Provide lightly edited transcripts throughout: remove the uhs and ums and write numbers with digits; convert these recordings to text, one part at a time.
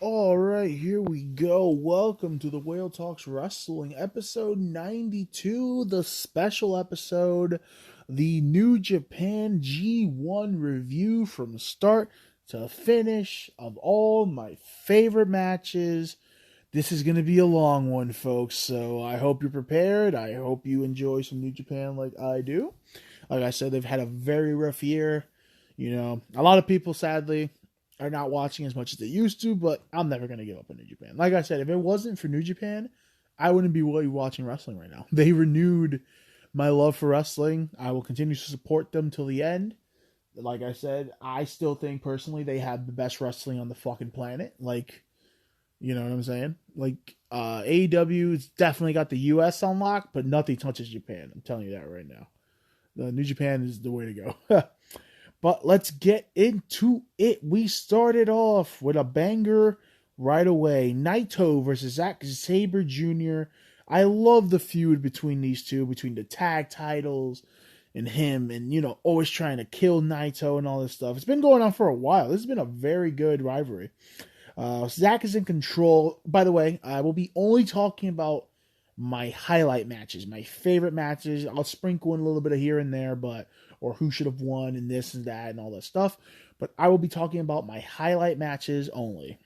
All right, here we go. Welcome to the Whale Talks Wrestling, episode 92, the special episode, the New Japan G1 review from start to finish of all my favorite matches. This is going to be a long one, folks, so I hope you're prepared. I hope you enjoy some New Japan like I do. Like I said, they've had a very rough year. A lot of people, sadly, are not watching as much as they used to, but I'm never going to give up on New Japan. Like I said, if it wasn't for New Japan, I wouldn't be watching wrestling right now. They renewed my love for wrestling. I will continue to support them till the end. Like I said, I still think personally they have the best wrestling on the fucking planet. Like, you know what I'm saying? Like, AEW's definitely got the US on lock, but nothing touches Japan. I'm telling you that right now. The New Japan is the way to go. But let's get into it. We started off with a banger right away. Naito versus Zack Sabre Jr. I love the feud between these two, between the tag titles and him, and, always trying to kill Naito and all this stuff. It's been going on for a while. This has been a very good rivalry. Zack is in control. By the way, I will be only talking about my highlight matches, my favorite matches. I'll sprinkle in a little bit of here and there, or who should have won and this and that and all that stuff. But I will be talking about my highlight matches only.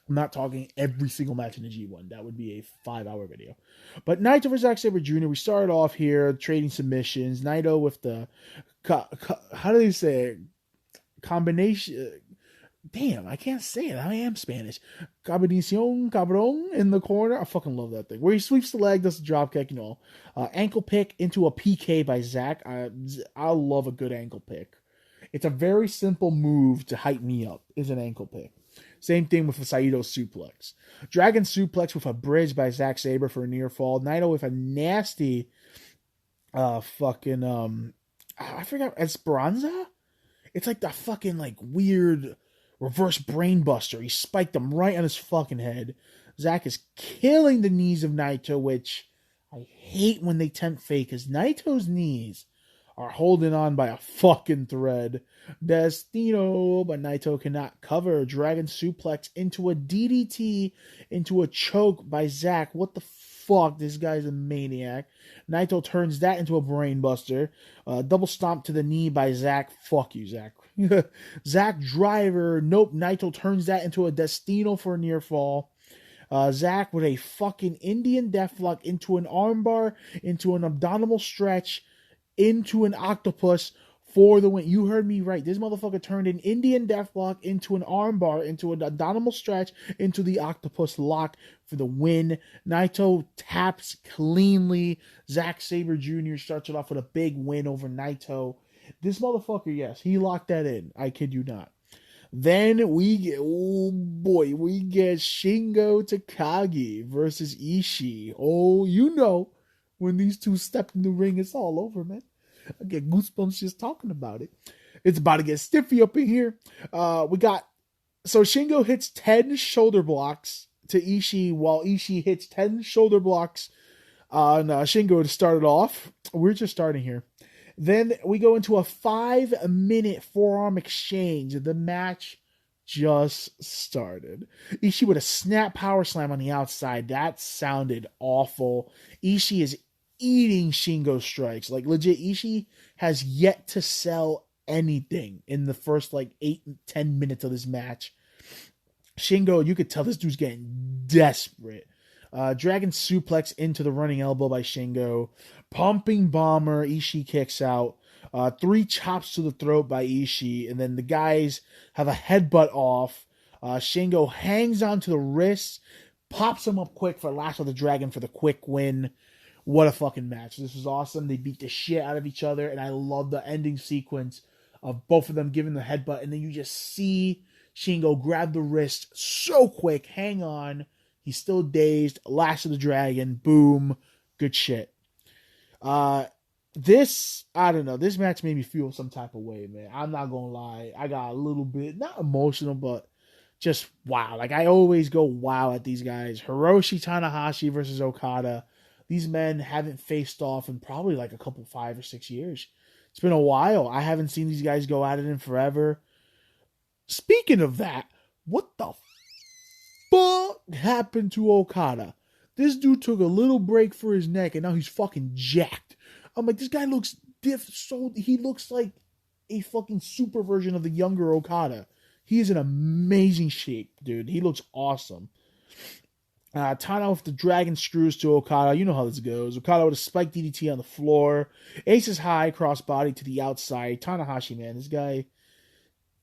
I'm not talking every single match in the G1. That would be a 5-hour video. But Naito vs. Zack Sabre Jr., we started off here trading submissions. Naito with the, how do they say it? Combination. Damn, I can't say it. I am Spanish. Combinacion, cabron in the corner. I fucking love that thing. Where he sweeps the leg, does the drop kick, ankle pick into a PK by Zack. I love a good ankle pick. It's a very simple move to hype me up, is an ankle pick. Same thing with a Saito suplex. Dragon suplex with a bridge by Zack Sabre for a near fall. Naito with a nasty I forgot, Esperanza? It's like the fucking weird reverse brainbuster. He spiked him right on his fucking head. Zack is killing the knees of Naito, which I hate when they tempt fake, because Naito's knees are holding on by a fucking thread. Destino, but Naito cannot cover. Dragon suplex into a DDT, into a choke by Zack. What the fuck? This guy's a maniac. Naito turns that into a brainbuster. Double stomp to the knee by Zack. Fuck you, Zack. Zack driver. Nope. Naito turns that into a Destino for a near fall. Zack with a fucking Indian deathlock into an armbar, into an abdominal stretch, into an octopus for the win. You heard me right. This motherfucker turned an Indian deathlock into an armbar, into an abdominal stretch, into the octopus lock for the win. Naito taps cleanly. Zack Sabre Jr. starts it off with a big win over Naito. This motherfucker, yes, he locked that in. I kid you not. Then we get Shingo Takagi versus Ishii. Oh, when these two step in the ring, it's all over, man. I get goosebumps just talking about it. It's about to get stiffy up in here. Shingo hits 10 shoulder blocks to Ishii, while Ishii hits 10 shoulder blocks on Shingo to start it off. We're just starting here. Then we go into a 5-minute forearm exchange. The match just started. Ishii with a snap power slam on the outside. That sounded awful. Ishii is eating Shingo strikes. Legit, Ishii has yet to sell anything in the first 8-10 minutes of this match. Shingo, you could tell this dude's getting desperate. Dragon suplex into the running elbow by Shingo. Pumping bomber. Ishii kicks out. 3 chops to the throat by Ishii. And then the guys have a headbutt off. Shingo hangs onto the wrist. Pops him up quick for Lash of the Dragon for the quick win. What a fucking match. This was awesome. They beat the shit out of each other. And I love the ending sequence of both of them giving the headbutt. And then you just see Shingo grab the wrist so quick. Hang on. He's still dazed. Lash of the Dragon. Boom. Good shit. This match made me feel some type of way, man. I'm not gonna lie. I got a little bit, not emotional, but just wow. I always go wow at these guys. Hiroshi Tanahashi versus Okada. These men haven't faced off in probably a couple 5 or 6 years. It's been a while. I haven't seen these guys go at it in forever. Speaking of that, what the happened to Okada? This dude took a little break for his neck, and now he's fucking jacked. I'm like, this guy looks so he looks like a fucking super version of the younger Okada. He is in amazing shape, dude. He looks awesome. Tana with the dragon screws to Okada. You know how this goes. Okada with a spike DDT on the floor. Aces high, crossbody to the outside. Tanahashi, man, this guy.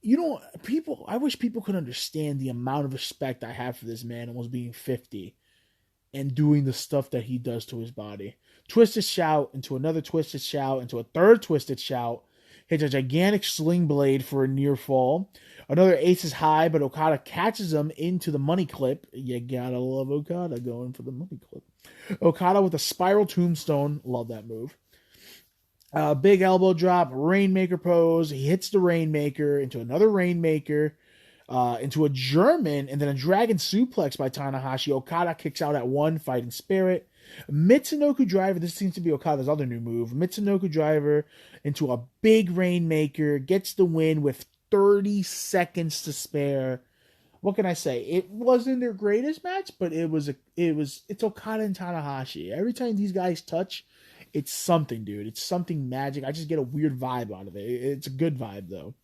I wish people could understand the amount of respect I have for this man almost being 50 and doing the stuff that he does to his body. Twisted shout into another twisted shout into a third twisted shout. Hits a gigantic sling blade for a near fall. Another aces high, but Okada catches him into the money clip. You gotta love Okada going for the money clip. Okada with a spiral tombstone. Love that move. Big elbow drop, Rainmaker pose. He hits the Rainmaker into another Rainmaker, into a German, and then a Dragon suplex by Tanahashi. Okada kicks out at one, fighting spirit. Mitsunoku driver, this seems to be Okada's other new move. Mitsunoku driver into a big Rainmaker, gets the win with 30 seconds to spare. What can I say? It wasn't their greatest match, but it's Okada and Tanahashi. Every time these guys touch, it's something, dude. It's something magic. I just get a weird vibe out of it. It's a good vibe, though.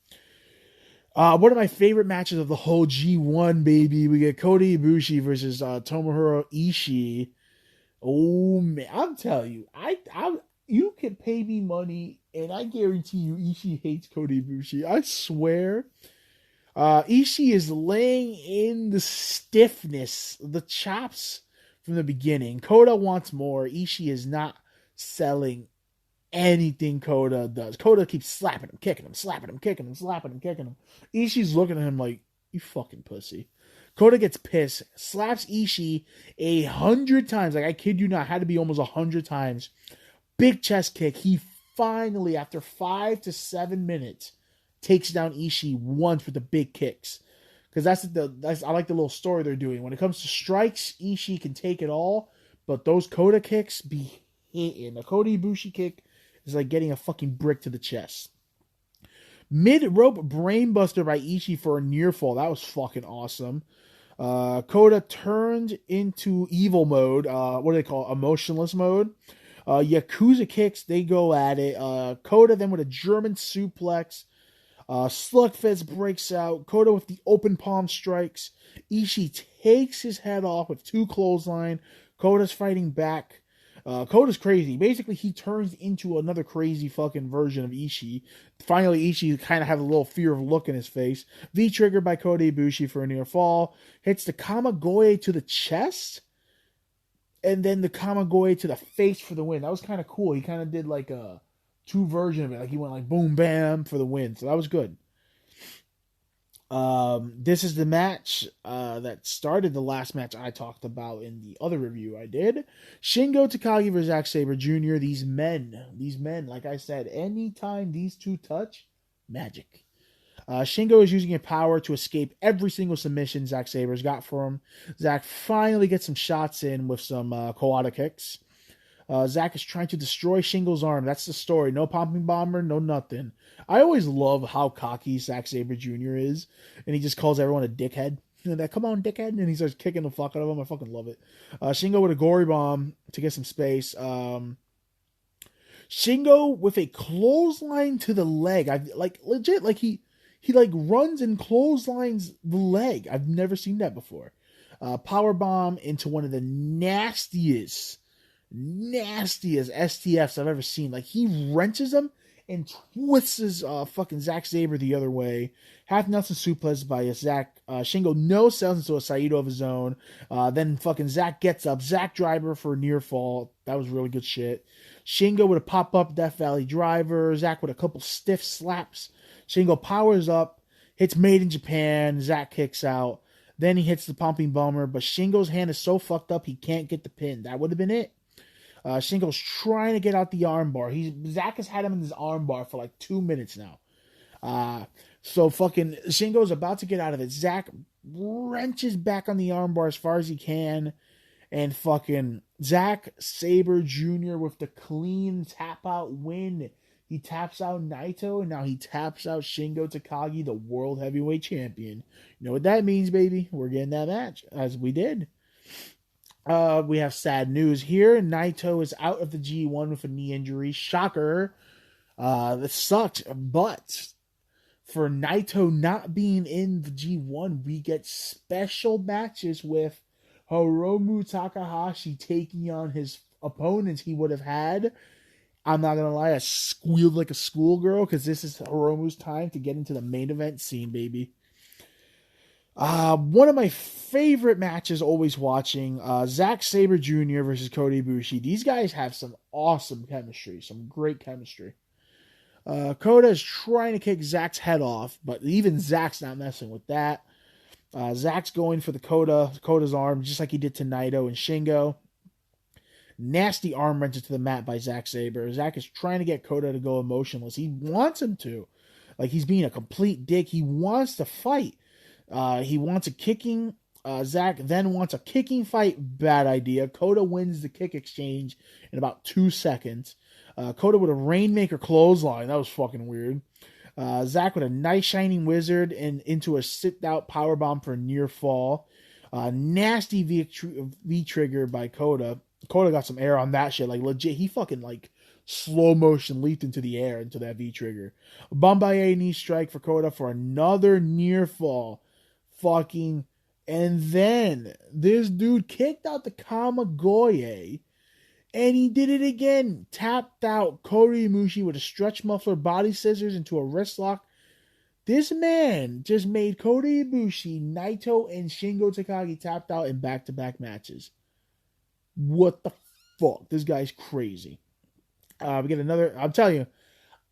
One of my favorite matches of the whole G1, baby. We get Kota Ibushi versus Tomohiro Ishii. Oh, man. I'm telling you, you can pay me money, and I guarantee you Ishii hates Kota Ibushi. I swear. Ishii is laying in the stiffness, the chops from the beginning. Kota wants more. Ishii is not selling anything Kota does. Kota keeps slapping him, kicking him, slapping him, kicking him, slapping him, kicking him. Ishii's looking at him like, you fucking pussy. Kota gets pissed, slaps Ishii 100 times. Like, I kid you not, had to be almost 100 times. Big chest kick. He finally, after 5 to 7 minutes, takes down Ishii once with the big kicks. Because I like the little story they're doing. When it comes to strikes, Ishii can take it all, but those Kota kicks be hitting. A Kota Ibushi kick is like getting a fucking brick to the chest. Mid-rope brainbuster by Ishii for a near fall. That was fucking awesome. Kota turned into evil mode. What do they call it? Emotionless mode. Yakuza kicks. They go at it. Kota then with a German suplex. Slugfest breaks out. Kota with the open palm strikes. Ishii takes his head off with 2 clothesline. Kota's fighting back. Kota's crazy. Basically, he turns into another crazy fucking version of Ishii. Finally, Ishii kind of has a little fear of look in his face. V-trigger by Kota Ibushi for a near fall. Hits the Kamagoe to the chest. And then the Kamagoe to the face for the win. That was kind of cool. He kind of did like a 2 version of it. Like he went like boom, bam for the win. So that was good. This is the match that started the last match I talked about in the other review I did. Shingo Takagi versus Zack Sabre Jr. These men, like I said, anytime these two touch, magic. Shingo is using his power to escape every single submission Zack Sabre's got for him. Zack finally gets some shots in with some Kawada kicks. Zack is trying to destroy Shingo's arm. That's the story. No pumping bomber, no nothing. I always love how cocky Zack Sabre Jr. is, and he just calls everyone a dickhead. Come on, dickhead, and he starts kicking the fuck out of him. I fucking love it. Shingo with a gory bomb to get some space. Shingo with a clothesline to the leg. He runs and clotheslines the leg. I've never seen that before. Power bomb into one of the nastiest STFs I've ever seen. Like, he wrenches them and twists his fucking Zack Sabre the other way. Half Nelson suplex by Zack. Shingo no sells into a Saito of his own. Then fucking Zack gets up. Zack driver for a near fall. That was really good shit. Shingo with a pop-up Death Valley driver. Zack with a couple stiff slaps. Shingo powers up. Hits Made in Japan. Zack kicks out. Then he hits the pumping bomber. But Shingo's hand is so fucked up he can't get the pin. That would have been it. Shingo's trying to get out the armbar. Zack has had him in his armbar for like 2 minutes now. So fucking Shingo's about to get out of it. Zack wrenches back on the armbar as far as he can. And fucking Zack Sabre Jr. with the clean tap out win. He taps out Naito, and now he taps out Shingo Takagi, the World Heavyweight Champion. You know what that means, baby? We're getting that match, as we did. We have sad news here. Naito is out of the G1 with a knee injury. Shocker. This sucks, but for Naito not being in the G1, we get special matches with Hiromu Takahashi taking on his opponents he would have had. I'm not going to lie, I squealed like a schoolgirl because this is Hiromu's time to get into the main event scene, baby. One of my favorite matches always watching, Zack Sabre Jr. versus Cody Ibushi. These guys have some awesome chemistry, some great chemistry. Coda is trying to kick Zack's head off, but even Zack's not messing with that. Zack's going for Coda's arm, just like he did to Naito and Shingo. Nasty arm wrenches to the mat by Zack Sabre. Zack is trying to get Coda to go emotionless. He wants him to. Like, he's being a complete dick. He wants to fight. He wants a kicking. Zack then wants a kicking fight. Bad idea. Coda wins the kick exchange in about 2 seconds. Coda with a Rainmaker clothesline. That was fucking weird. Zack with a nice shining wizard and into a sit-out powerbomb for a near fall. Nasty V-trigger by Coda. Coda got some air on that shit. Like, legit, he fucking, like, slow motion leaped into the air into that V-trigger. Bombaye knee strike for Coda for another near fall. Fucking... And then, this dude kicked out the Kamigoye, and he did it again. Tapped out Cody Ibushi with a stretch muffler body scissors into a wrist lock. This man just made Cody Ibushi, Naito, and Shingo Takagi tapped out in back-to-back matches. What the fuck? This guy's crazy. We get another... I'm telling you,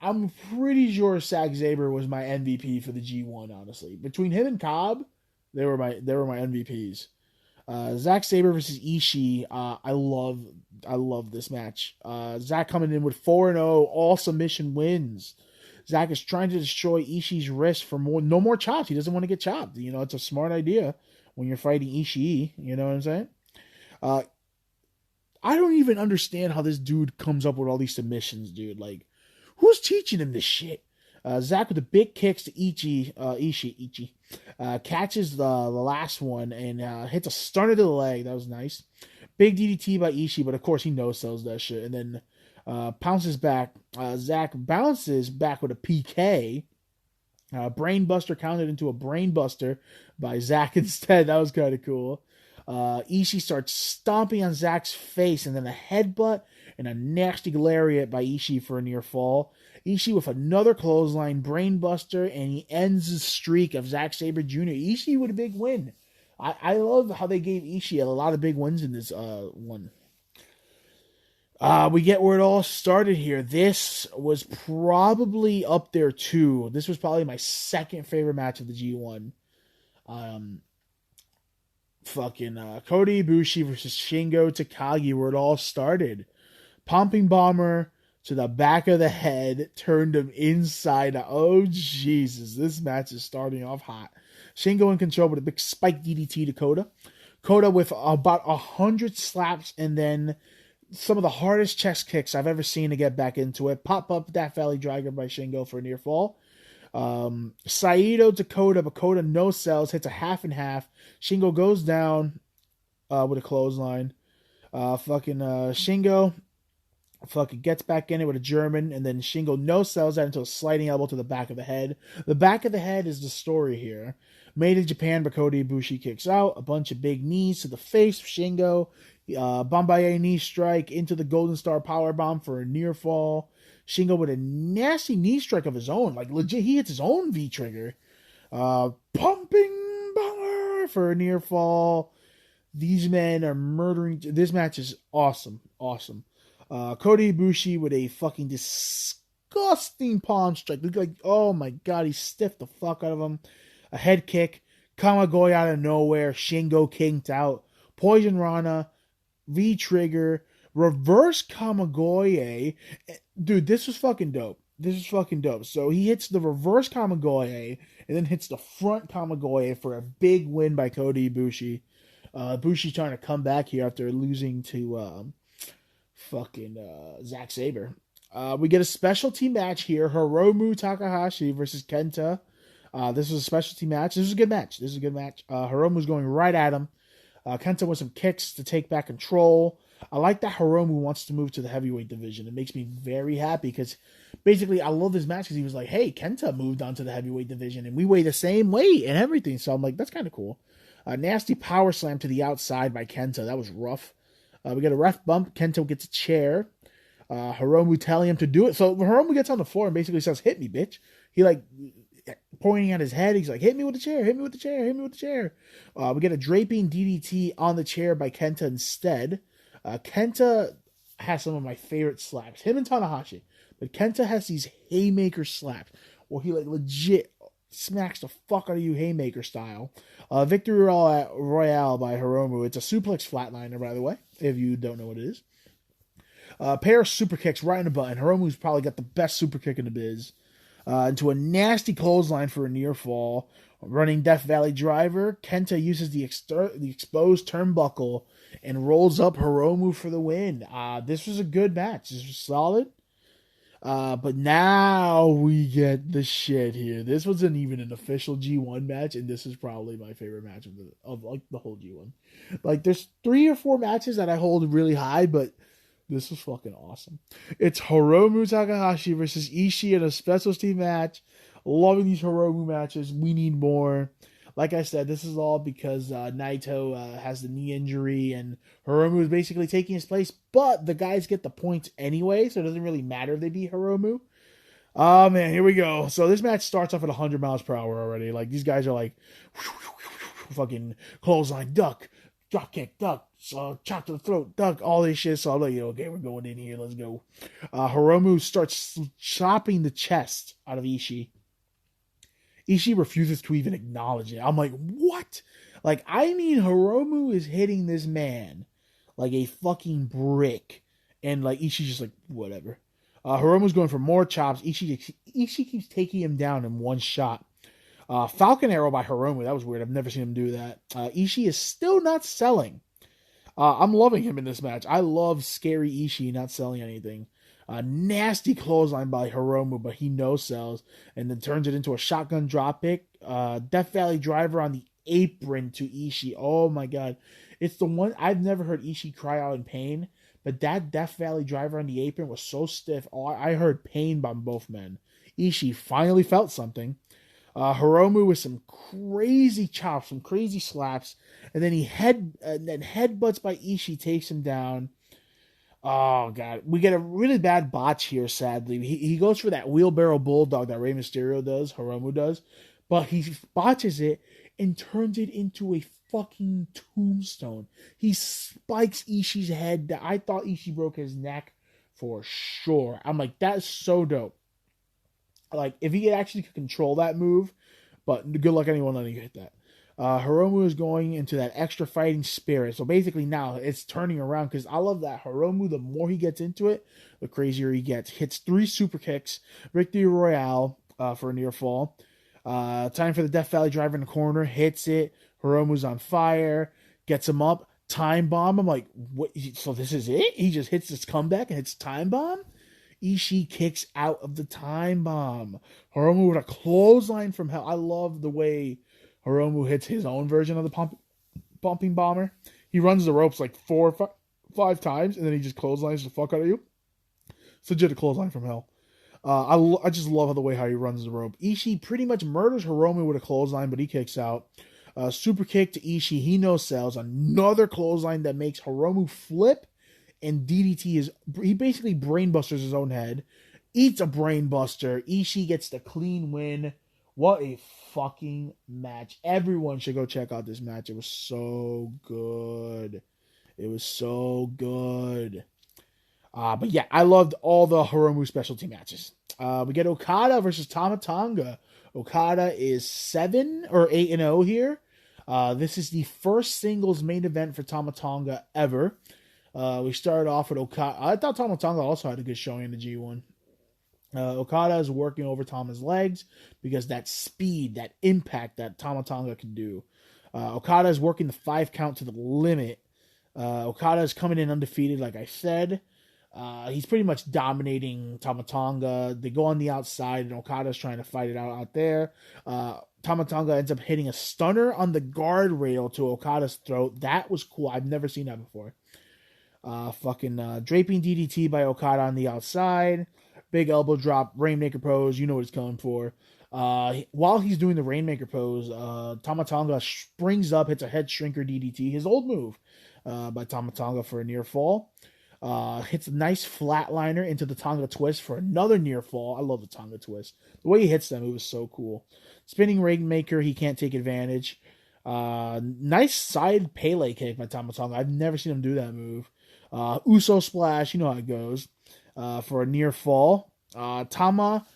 I'm pretty sure Zack Sabre was my MVP for the G1, honestly. Between him and Cobb, they were my MVPs. Zack Sabre versus Ishii. I love this match. Zack coming in with 4-0, all submission wins. Zack is trying to destroy Ishii's wrist for no more chops. He doesn't want to get chopped. You know, it's a smart idea when you're fighting Ishii. You know what I'm saying? I don't even understand how this dude comes up with all these submissions, dude. Like, who's teaching him this shit? Zack with the big kicks to Ishii. Catches the last one and hits a stunner to the leg. That was nice. Big DDT by Ishii, but of course he no-sells that shit. And then pounces back. Zack bounces back with a PK. Brainbuster counted into a brainbuster by Zack instead. That was kind of cool. Ishii starts stomping on Zack's face, and then a headbutt and a nasty lariat by Ishii for a near fall. Ishii with another clothesline, brainbuster, and he ends the streak of Zack Sabre Jr. Ishii with a big win. I love how they gave Ishii a lot of big wins in this one. We get where it all started here. This was probably up there too. This was probably my second favorite match of the G1. Cody Ibushi versus Shingo Takagi, where it all started. Pumping bomber to the back of the head, turned him inside out. Oh, Jesus. This match is starting off hot. Shingo in control with a big spike DDT to Coda. Coda with about 100 slaps and then some of the hardest chest kicks I've ever seen to get back into it. Pop up that Valley Driver by Shingo for a near fall. Saito to Coda, but Coda no sells, hits a half and half. Shingo goes down with a clothesline. Shingo gets back in it with a German, and then Shingo no sells that into a sliding elbow to the back of the head. The back of the head is the story here. Made in Japan, but Cody Ibushi kicks out. A bunch of big knees to the face of Shingo. Bombaye knee strike into the Golden Star Powerbomb for a near fall. Shingo with a nasty knee strike of his own. Like, legit, he hits his own V-trigger. Pumping bomber for a near fall. These men are murdering. This match is awesome. Awesome. Cody Ibushi with a fucking disgusting palm strike. Look like, oh my god, he stiffed the fuck out of him. A head kick. Kamigoye out of nowhere. Shingo kinked out. Poison Rana. V-trigger. Reverse Kamigoye. Dude, this was fucking dope. So he hits the reverse Kamigoye and then hits the front Kamigoye for a big win by Cody Ibushi. Ibushi trying to come back here after losing to Zack Sabre. We get a specialty match here. Hiromu Takahashi versus Kenta. This was a specialty match. This was a good match. Hiromu's going right at him. Kenta with some kicks to take back control. I like that Hiromu wants to move to the heavyweight division. It makes me very happy because basically I love this match because he was like, hey, Kenta moved on to the heavyweight division and we weigh the same weight and everything. So I'm like, that's kind of cool. Nasty power slam to the outside by Kenta. That was rough. We get a ref bump. Kenta gets a chair. Hiromu telling him to do it. So Hiromu gets on the floor and basically says, hit me, bitch. He like pointing at his head. He's like, hit me with the chair, hit me with the chair, hit me with the chair. We get a draping DDT on the chair by Kenta instead. Kenta has some of my favorite slaps. Him and Tanahashi. But Kenta has these haymaker slaps where he like legit smacks the fuck out of you haymaker style. Victory Royale by Hiromu. It's a suplex flatliner, by the way, if you don't know what it is. Pair of super kicks right in the butt. And Hiromu's probably got the best super kick in the biz. Into a nasty clothesline for a near fall. Running Death Valley Driver. Kenta uses the exposed turnbuckle and rolls up Hiromu for the win. This was a good match. This was solid. But now we get the shit here. This wasn't even an official G1 match, and this is probably my favorite match of like the whole G1. Like, there's 3 or 4 matches that I hold really high, but this was fucking awesome. It's Hiromu Takahashi versus Ishii in a special team match. Loving these Hiromu matches. We need more. Like I said, this is all because Naito has the knee injury and Hiromu is basically taking his place, but the guys get the points anyway, so it doesn't really matter if they beat Hiromu. Oh, man, here we go. So this match starts off at 100 miles per hour already. Like, these guys are like, fucking clothesline, duck, drop kick, duck, chop to the throat, duck, all this shit. So I'm like, okay, we're going in here. Let's go. Hiromu starts chopping the chest out of Ishii. Ishii refuses to even acknowledge it. I'm like, what? Like, I mean, Hiromu is hitting this man like a fucking brick. And, like, Ishii's just like, whatever. Hiromu's going for more chops. Ishii keeps taking him down in one shot. Falcon Arrow by Hiromu. That was weird. I've never seen him do that. Ishii is still not selling. I'm loving him in this match. I love scary Ishii not selling anything. Nasty clothesline by Hiromu, but he no-sells and then turns it into a shotgun dropkick. Death Valley Driver on the apron to Ishii. Oh my god. It's the one, I've never heard Ishii cry out in pain, but that Death Valley Driver on the apron was so stiff. I heard pain by both men. Ishii finally felt something. Hiromu with some crazy chops, some crazy slaps, and then headbutts by Ishii, takes him down. Oh, God. We get a really bad botch here, sadly. He goes for that wheelbarrow bulldog that Rey Mysterio does, Hiromu does, but he botches it and turns it into a fucking tombstone. He spikes Ishii's head. I thought Ishii broke his neck for sure. I'm like, that's so dope. Like, if he actually could control that move, but good luck anyone letting you hit that. Hiromu is going into that extra fighting spirit. So basically now it's turning around because I love that Hiromu, the more he gets into it, the crazier he gets. Hits 3 super kicks. Victory Royale for a near fall. Time for the Death Valley Driver in the corner. Hits it. Hiromu's on fire. Gets him up. Time bomb. I'm like, what? So this is it? He just hits this comeback and hits time bomb? Ishii kicks out of the time bomb. Hiromu with a clothesline from hell. I love the way Hiromu hits his own version of the pumping bomber. He runs the ropes like 4 or 5 times, and then he just clotheslines the fuck out of you. It's legit a clothesline from hell. I just love the way how he runs the rope. Ishii pretty much murders Hiromu with a clothesline, but he kicks out. Super kick to Ishii. He no-sells. Another clothesline that makes Hiromu flip, and DDT he basically brainbusters his own head. Eats a brainbuster. Ishii gets the clean win. What a fucking match. Everyone should go check out this match. It was so good. It was so good. But yeah, I loved all the Hiromu specialty matches. We get Okada versus Tonga. Okada is 7 or 8-0 here. This is the first singles main event for Tonga ever. We started off with Okada. I thought Tonga also had a good showing in the G1. Okada is working over Tama's legs because that speed, that impact that Tonga can do. Okada is working the 5 count to the limit. Okada is coming in undefeated, like I said. He's pretty much dominating Tonga. They go on the outside, and Okada's trying to fight it out there. Tama Tonga ends up hitting a stunner on the guardrail to Okada's throat. That was cool. I've never seen that before. Draping DDT by Okada on the outside. Big elbow drop, Rainmaker pose. You know what he's coming for. While he's doing the Rainmaker pose, Tama Tonga springs up, hits a head shrinker DDT, his old move, by Tama Tonga for a near fall. Hits a nice flatliner into the Tonga twist for another near fall. I love the Tonga twist. The way he hits them, it was so cool. Spinning Rainmaker, he can't take advantage. Nice side Pele kick by Tama Tonga. I've never seen him do that move. Uso splash, you know how it goes. For a near fall. Tama,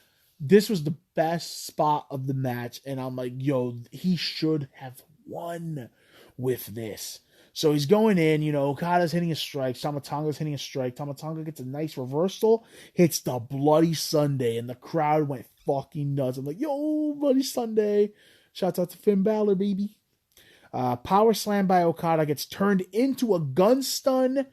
this was the best spot of the match, and I'm like, yo, he should have won with this. So he's going in, Okada's hitting a strike, Tama Tonga's hitting a strike, Tama Tonga gets a nice reversal, hits the Bloody Sunday, and the crowd went fucking nuts. I'm like, yo, Bloody Sunday. Shouts out to Finn Balor, baby. Power slam by Okada gets turned into a gun stun,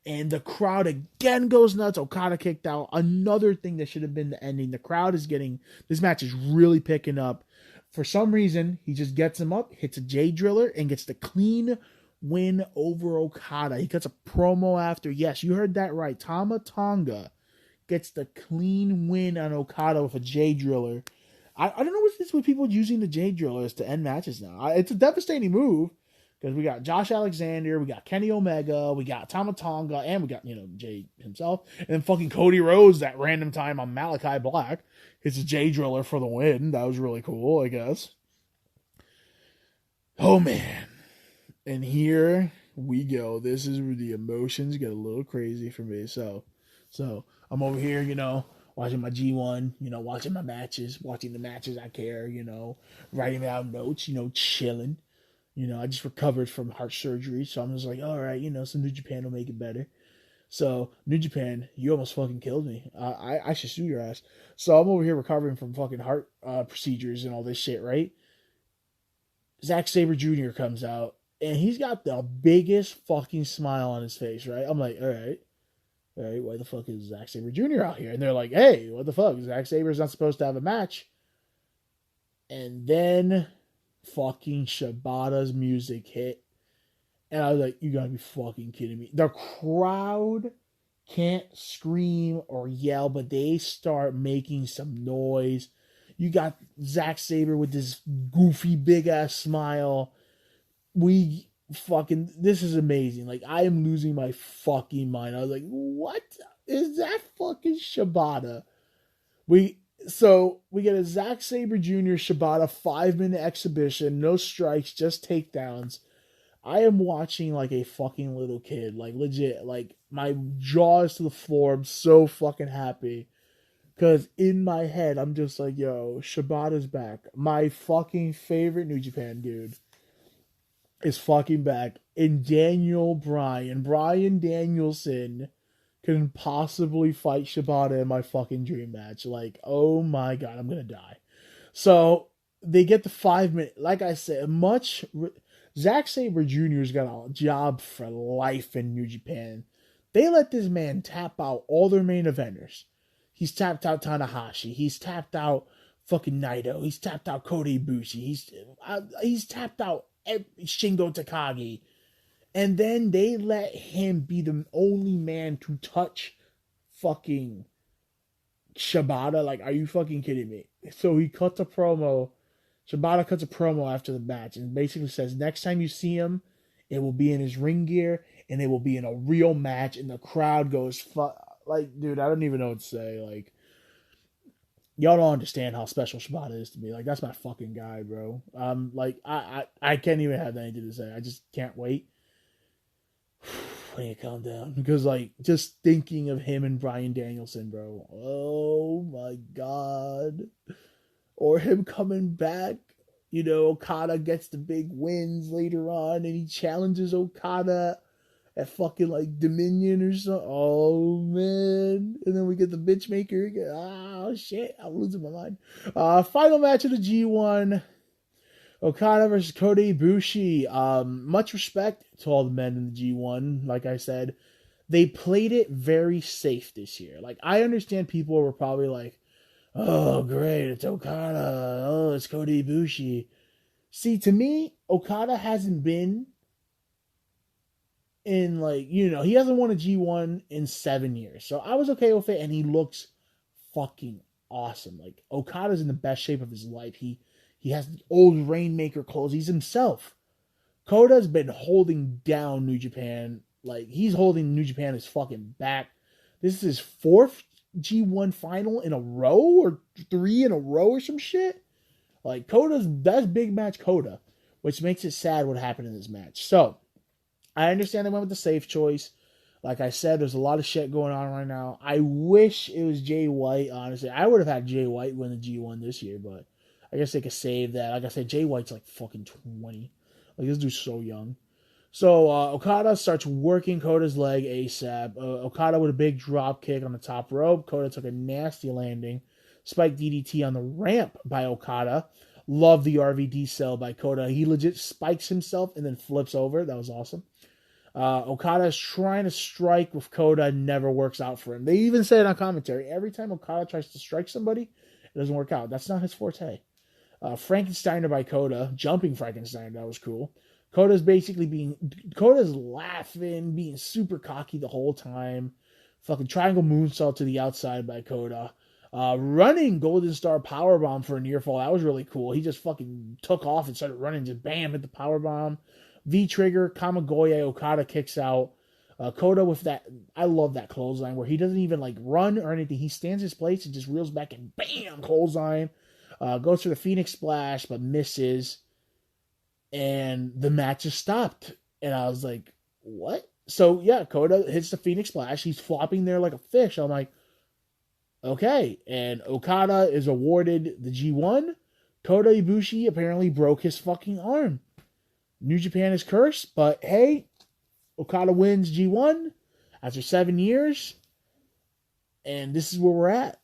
and the crowd again goes nuts. Okada kicked out. Another thing that should have been the ending. The crowd is this match is really picking up. For some reason, he just gets him up, hits a J Driller, and gets the clean win over Okada. He cuts a promo after. Yes, you heard that right. Tama Tonga gets the clean win on Okada with a J Driller. I don't know what's this with people using the J Drillers to end matches now. It's a devastating move because we got Josh Alexander, we got Kenny Omega, we got Tama Tonga, and we got, Jay himself. And then fucking Cody Rhodes that random time on Malachi Black. It's a J Driller for the win. That was really cool, I guess. Oh, man. And here we go. This is where the emotions get a little crazy for me. So I'm over here, watching my G1, watching my matches, watching the matches I care, writing down notes, chilling. I just recovered from heart surgery, so I'm just like, all right, some New Japan will make it better. So, New Japan, you almost fucking killed me. I should sue your ass. So I'm over here recovering from fucking heart procedures and all this shit, right? Zack Sabre Jr. comes out, and he's got the biggest fucking smile on his face, right? I'm like, all right, why the fuck is Zack Sabre Jr. out here? And they're like, hey, what the fuck? Zack Sabre's not supposed to have a match. And then fucking Shibata's music hit. And I was like, you gotta be fucking kidding me. The crowd can't scream or yell, but they start making some noise. You got Zack Sabre with this goofy big ass smile. This is amazing. Like, I am losing my fucking mind. I was like, what is that fucking Shibata? We get a Zack Sabre Jr. Shibata 5-minute exhibition, no strikes, just takedowns. I am watching like a fucking little kid, like legit, like my jaw is to the floor. I'm so fucking happy. Because in my head, I'm just like, yo, Shibata's back. My fucking favorite New Japan dude is fucking back. And Bryan Danielson can possibly fight Shibata in my fucking dream match. Like, oh my god, I'm gonna die. So they get the 5-minute, like I said, Zack Sabre Jr.'s got a job for life in New Japan. They let this man tap out all their main eventers. He's tapped out Tanahashi. He's tapped out fucking Naito. He's tapped out Kota Ibushi. He's tapped out Shingo Takagi. And then they let him be the only man to touch fucking Shibata. Like, are you fucking kidding me? So he cuts a promo. Shibata cuts a promo after the match and basically says, next time you see him, it will be in his ring gear and it will be in a real match. And the crowd goes, like, dude, I don't even know what to say. Like, y'all don't understand how special Shibata is to me. Like, that's my fucking guy, bro. Like, I can't even have anything to say. I just can't wait. I need to calm down. Because, like, just thinking of him and Bryan Danielson, bro. Oh, my God. Or him coming back. Okada gets the big wins later on, and he challenges Okada at fucking, like, Dominion or something. Oh, man. And then we get the bitch maker again. Oh, shit. I'm losing my mind. Final match of the G1. Okada versus Kota Ibushi. Much respect to all the men in the G1. Like I said, they played it very safe this year. Like, I understand people were probably like, Oh, great, it's Okada. Oh, it's Cody Ibushi. See, to me, Okada hasn't been in, like, he hasn't won a G1 in 7 years. So I was okay with it, and he looks fucking awesome. Like, Okada's in the best shape of his life. He has the old Rainmaker clothes. He's himself. Koda's been holding down New Japan. Like, he's holding New Japan his fucking back. This is his fourth G1 final in a row, or three in a row, or some shit. Like, that's big match Koda, which makes it sad what happened in this match. So, I understand they went with the safe choice. Like I said, there's a lot of shit going on right now. I wish it was Jay White, honestly. I would have had Jay White win the G1 this year, but I guess they could save that. Like I said, Jay White's like fucking 20. Like, this dude's so young. So Okada starts working Koda's leg ASAP. Okada with a big drop kick on the top rope. Koda took a nasty landing. Spike DDT on the ramp by Okada. Love the RVD cell by Koda. He legit spikes himself and then flips over. That was awesome. Okada is trying to strike with Koda. Never works out for him. They even say it on commentary. Every time Okada tries to strike somebody, it doesn't work out. That's not his forte. Frankensteiner by Koda. Jumping Frankensteiner. That was cool. Koda's laughing, being super cocky the whole time. Fucking triangle moonsault to the outside by Koda. Running Golden Star powerbomb for a near fall. That was really cool. He just fucking took off and started running, just bam, hit the powerbomb. V-trigger, Kamagoye, Okada kicks out. Koda with that, I love that clothesline where he doesn't even like run or anything. He stands his place and just reels back and bam, clothesline. Goes for the Phoenix Splash, but misses. And the match is stopped. And I was like, what? So, yeah, Koda hits the Phoenix Splash. He's flopping there like a fish. I'm like, okay. And Okada is awarded the G1. Kota Ibushi apparently broke his fucking arm. New Japan is cursed, but hey, Okada wins G1 after 7 years. And this is where we're at.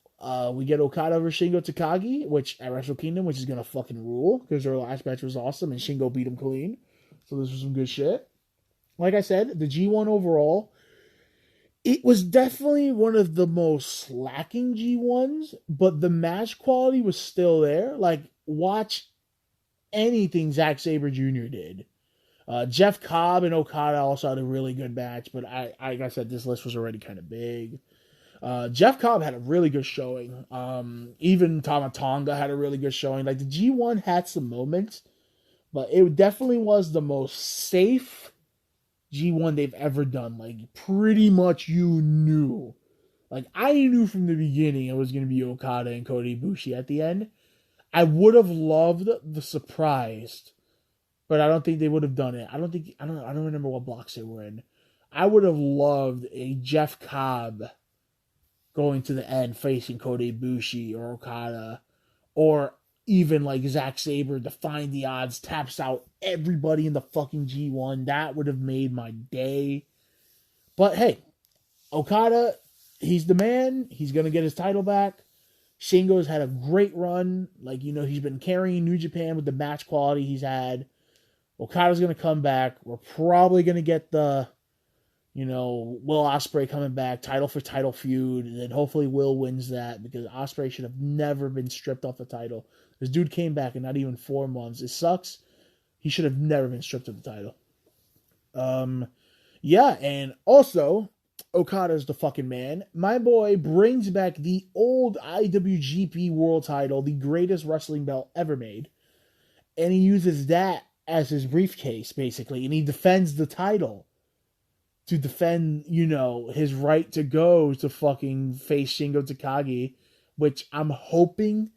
We get Okada over Shingo Takagi, which at Wrestle Kingdom, which is gonna fucking rule because their last match was awesome and Shingo beat him clean. So this was some good shit. Like I said, the G1 overall, it was definitely one of the most lacking G1s, but the match quality was still there. Like, watch anything Zack Sabre Jr. did. Jeff Cobb and Okada also had a really good match, but like I said, this list was already kind of big. Jeff Cobb had a really good showing. Even Tonga had a really good showing. Like, the G1 had some moments, but it definitely was the most safe G1 they've ever done. Like, pretty much you knew. Like, I knew from the beginning it was going to be Okada and Cody Ibushi at the end. I would have loved the surprise, but I don't think they would have done it. I don't remember what blocks they were in. I would have loved a Jeff Cobb going to the end facing Cody Ibushi or Okada, or even like Zack Sabre defying the odds, taps out everybody in the fucking G1. That would have made my day. But hey, Okada, he's the man. He's going to get his title back. Shingo's had a great run. Like, he's been carrying New Japan with the match quality he's had. Okada's going to come back. We're probably going to get the, Will Ospreay coming back, title for title feud, and then hopefully Will wins that because Ospreay should have never been stripped off the title. This dude came back in not even 4 months. It sucks. He should have never been stripped of the title. Yeah, and also, Okada's the fucking man. My boy brings back the old IWGP World title, the greatest wrestling belt ever made, and he uses that as his briefcase, basically, and he defends the title to defend, his right to go to fucking face Shingo Takagi, which I'm hoping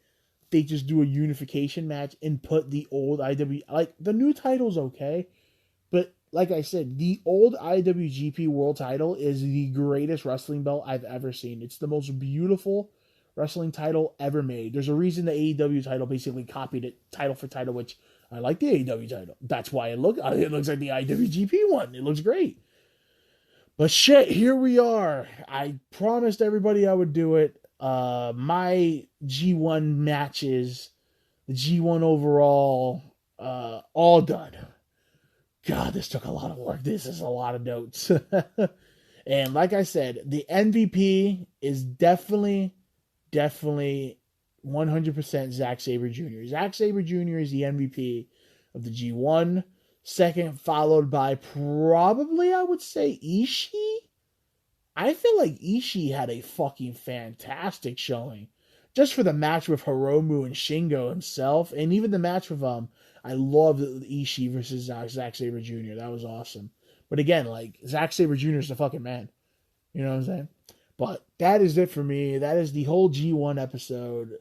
they just do a unification match and put the old like, the new title's okay, but like I said, the old IWGP World title is the greatest wrestling belt I've ever seen. It's the most beautiful wrestling title ever made. There's a reason the AEW title basically copied it title for title, which I like the AEW title. That's why it looks like the IWGP one. It looks great. But shit, here we are. I promised everybody I would do it. My G1 matches, the G1 overall, all done. God, this took a lot of work. This is a lot of notes. And like I said, the MVP is definitely 100% Zack Sabre Jr. Zack Sabre Jr. is the MVP of the G1. Second, followed by probably, I would say, Ishii. I feel like Ishii had a fucking fantastic showing. Just for the match with Hiromu and Shingo himself, and even the match with I loved Ishii versus Zack Sabre Jr. That was awesome. But again, like Zack Sabre Jr. is the fucking man. You know what I'm saying? But that is it for me. That is the whole G1 episode.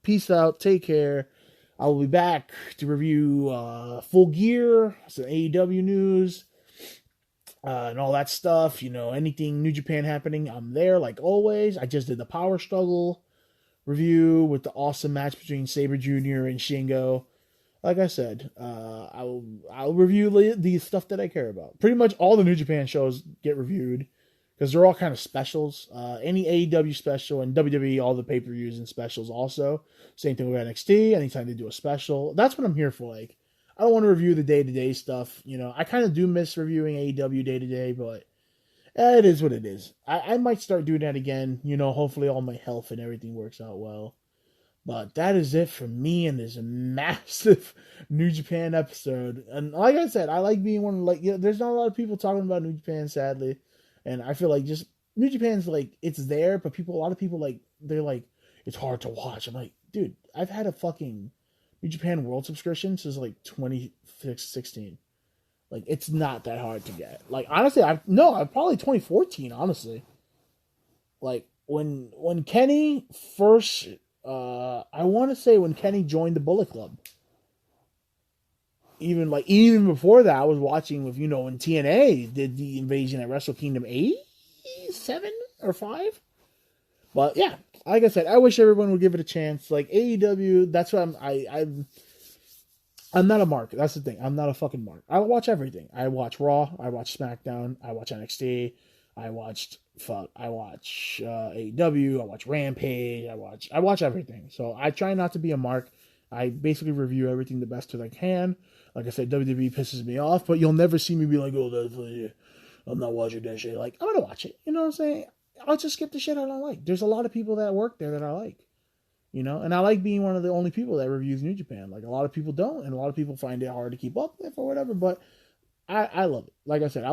Peace out. Take care. I will be back to review Full Gear, some AEW news, and all that stuff. You know, anything New Japan happening, I'm there like always. I just did the Power Struggle review with the awesome match between Sabre Jr. and Shingo. Like I said, I'll review the stuff that I care about. Pretty much all the New Japan shows get reviewed because they're all kind of specials. Any AEW special and WWE, all the pay-per-views and specials also. Same thing with NXT. Anytime they do a special, that's what I'm here for. Like, I don't want to review the day-to-day stuff. You know, I kind of do miss reviewing AEW day-to-day, but it is what it is. I might start doing that again. You know, hopefully all my health and everything works out well. But that is it for me in this massive New Japan episode. And like I said, I like being one of, like, you know, there's not a lot of people talking about New Japan, sadly. And I feel like just New Japan's like, it's there, but a lot of people like, they're like, it's hard to watch. I'm like, dude, I've had a fucking New Japan World subscription since like 2016. Like, it's not that hard to get. Like, honestly, I'm probably 2014, honestly. Like, when Kenny first, I want to say when Kenny joined the Bullet Club. Even before that, I was watching with, you know, when TNA did the invasion at Wrestle Kingdom 7 or 5. But yeah, like I said, I wish everyone would give it a chance. Like AEW, that's what I'm not a mark. That's the thing. I'm not a fucking mark. I watch everything. I watch Raw. I watch SmackDown. I watch NXT. I watch AEW. I watch Rampage. I watch everything. So I try not to be a mark. I basically review everything the best that I can. Like I said, WWE pisses me off, but you'll never see me be like, oh, I'm not watching that shit. Like, I'm gonna watch it. You know what I'm saying? I'll just skip the shit I don't like. There's a lot of people that work there that I like. You know, and I like being one of the only people that reviews New Japan. Like, a lot of people don't, and a lot of people find it hard to keep up with or whatever, but I love it. Like I said,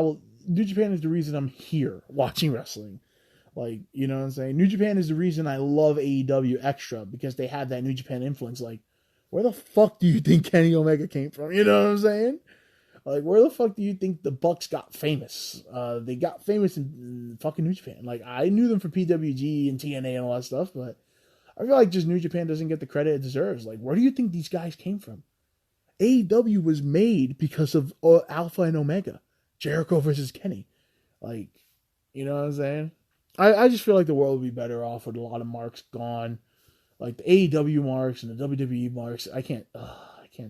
New Japan is the reason I'm here watching wrestling. Like, you know what I'm saying? New Japan is the reason I love AEW extra, because they have that New Japan influence. Like, where the fuck do you think Kenny Omega came from? You know what I'm saying? Like, where the fuck do you think the Bucks got famous? They got famous in fucking New Japan. Like, I knew them for PWG and TNA and all that stuff, but I feel like just New Japan doesn't get the credit it deserves. Like, where do you think these guys came from? AEW was made because of Alpha and Omega. Jericho versus Kenny. Like, you know what I'm saying? I just feel like the world would be better off with a lot of marks gone. Like the AEW marks and the WWE marks. I can't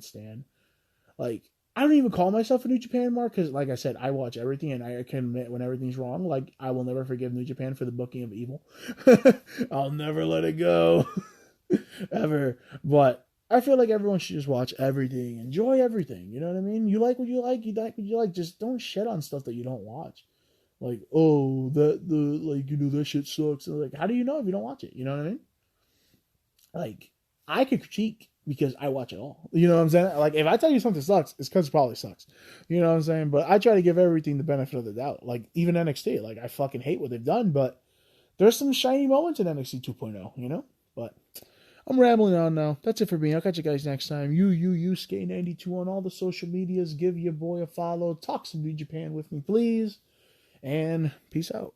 stand. Like, I don't even call myself a New Japan mark because, like I said, I watch everything and I can admit when everything's wrong. Like, I will never forgive New Japan for the booking of Evil. I'll never let it go. Ever. But I feel like everyone should just watch everything. Enjoy everything. You know what I mean? You like what you like. You like what you like. Just don't shit on stuff that you don't watch. Like, oh, that shit sucks. And like, how do you know if you don't watch it? You know what I mean? Like, I could critique because I watch it all. You know what I'm saying? Like, if I tell you something sucks, it's because it probably sucks. You know what I'm saying? But I try to give everything the benefit of the doubt. Like, even NXT. Like, I fucking hate what they've done, but there's some shiny moments in NXT 2.0, you know? But I'm rambling on now. That's it for me. I'll catch you guys next time. Skate92 on all the social medias. Give your boy a follow. Talk some New Japan with me, please. And peace out.